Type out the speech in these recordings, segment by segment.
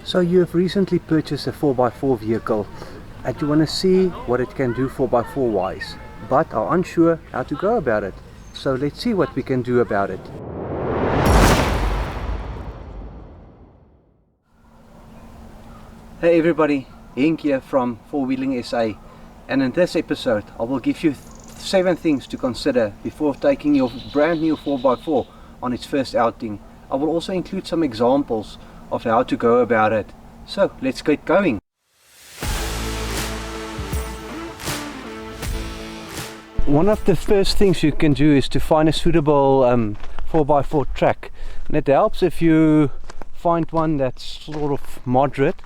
So you have recently purchased a 4x4 vehicle and you want to see what it can do 4x4 wise, but are unsure how to go about it. So let's see what we can do about it. Hey everybody, Henk here from 4Wheeling SA, and in this episode I will give you 7 things to consider before taking your brand new 4x4 on its first outing. I will also include some examples of how to go about it. So let's get going. One of the first things you can do is to find a suitable 4x4 track, and it helps if you find one that's sort of moderate,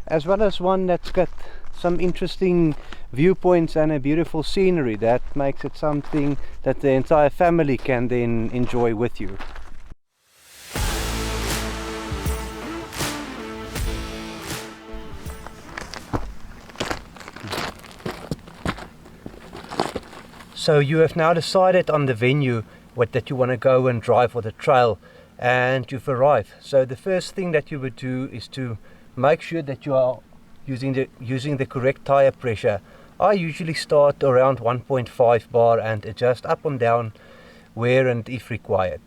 as well as one that's got some interesting viewpoints and a beautiful scenery that makes it something that the entire family can then enjoy with you. So you have now decided on the venue that you want to go and drive for the trail, and you've arrived. So the first thing that you would do is to make sure that you are using the correct tire pressure. I usually start around 1.5 bar and adjust up and down where and if required.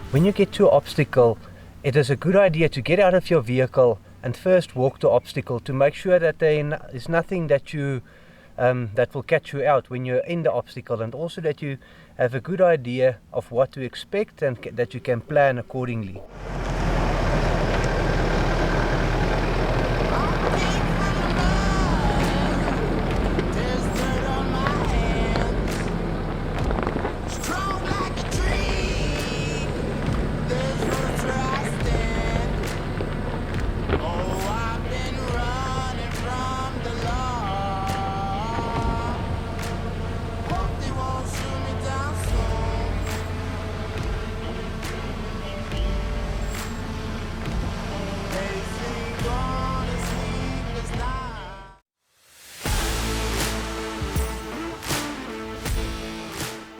When you get to an obstacle, it is a good idea to get out of your vehicle and first walk the obstacle to make sure that there is nothing that you that will catch you out when you're in the obstacle, and also that you have a good idea of what to expect and that you can plan accordingly.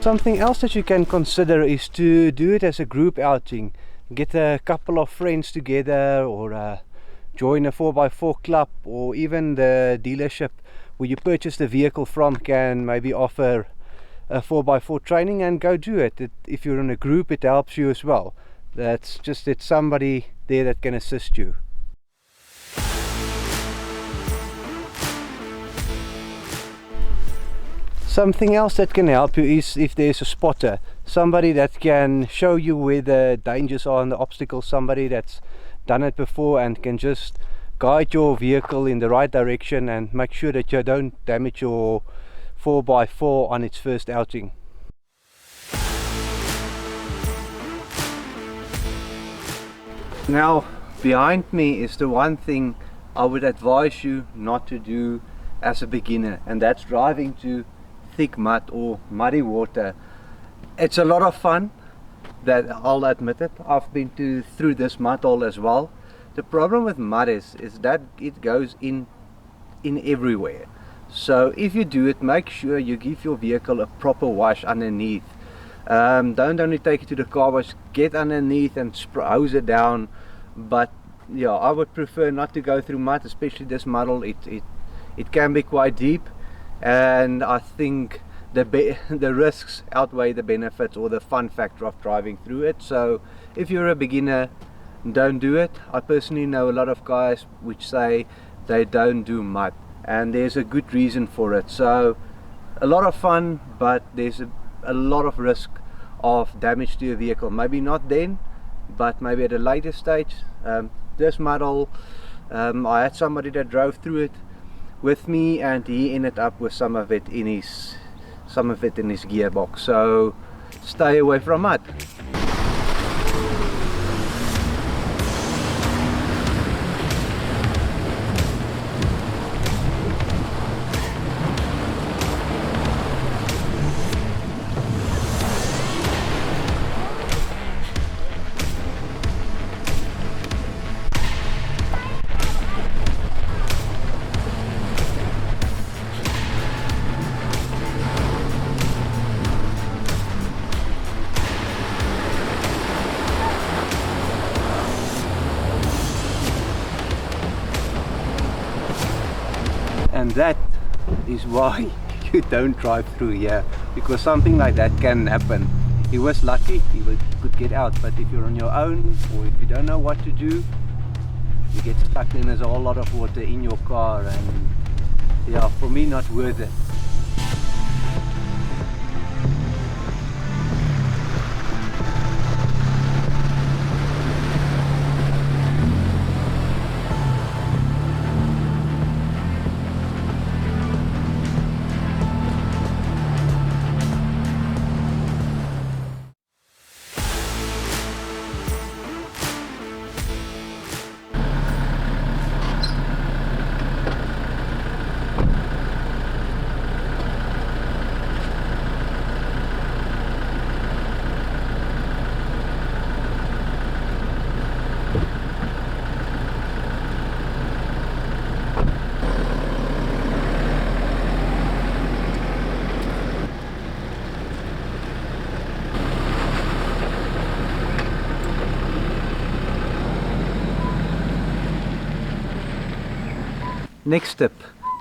Something else that you can consider is to do it as a group outing. Get a couple of friends together, or join a 4x4 club, or even the dealership where you purchase the vehicle from can maybe offer a 4x4 training, and go do it. If you're in a group, it helps you as well. It's somebody there that can assist you. Something else that can help you is if there's a spotter, somebody that can show you where the dangers are on the obstacle, somebody that's done it before and can just guide your vehicle in the right direction and make sure that you don't damage your 4x4 on its first outing. Now, behind me is the one thing I would advise you not to do as a beginner, and that's driving to thick mud or muddy water. It's a lot of fun, that I'll admit it. I've been through this mud hole as well. The problem with mud is that it goes in everywhere. So if you do it, make sure you give your vehicle a proper wash underneath. Don't only take it to the car wash, get underneath and hose it down. But yeah, I would prefer not to go through mud, especially this mud hole. It can be quite deep, and I think the risks outweigh the benefits, or the fun factor of driving through it. So if you're a beginner, don't do it. I personally know a lot of guys which say they don't do mud, and there's a good reason for it. So a lot of fun, but there's a lot of risk of damage to your vehicle. Maybe not then, but maybe at a later stage. This mud hole, I had somebody that drove through it with me, and he ended up with some of it in his gearbox. So stay away from mud. and that is why you don't drive through here, because something like that can happen. He was lucky, he could get out, but if you're on your own or if you don't know what to do, you get stuck and there's a whole lot of water in your car, and yeah, for me, not worth it. Next tip,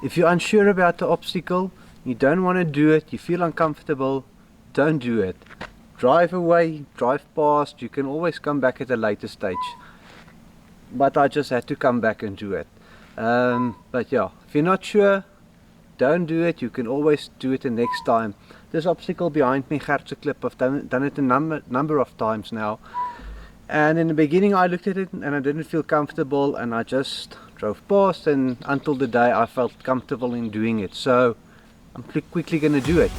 if you're unsure about the obstacle, you don't want to do it, you feel uncomfortable, don't do it. Drive away, drive past, you can always come back at a later stage. But I just had to come back and do it. But yeah, if you're not sure, don't do it, you can always do it the next time. This obstacle behind me, Gertse Klip, I've done it a number of times now. And in the beginning I looked at it and I didn't feel comfortable, and I just drove past, and until the day I felt comfortable in doing it. So I'm quickly going to do it.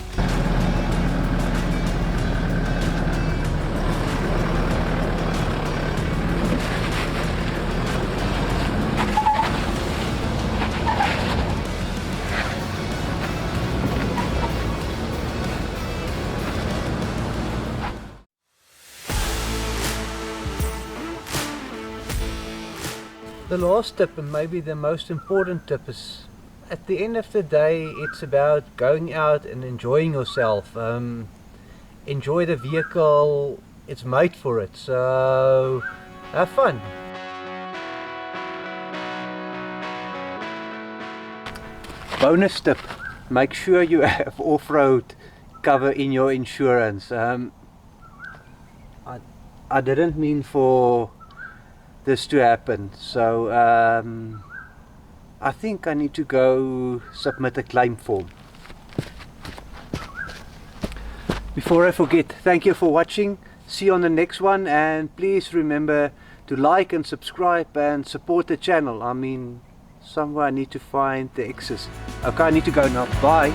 The last tip, and maybe the most important tip, is at the end of the day it's about going out and enjoying yourself. Enjoy the vehicle, it's made for it, so have fun. Bonus tip, make sure you have off-road cover in your insurance. I didn't mean for this to happen, so I think I need to go submit a claim form. Before I forget, thank you for watching, see you on the next one, and please remember to like and subscribe and support the channel. I mean, somewhere I need to find the X's. Okay, I need to go now, bye.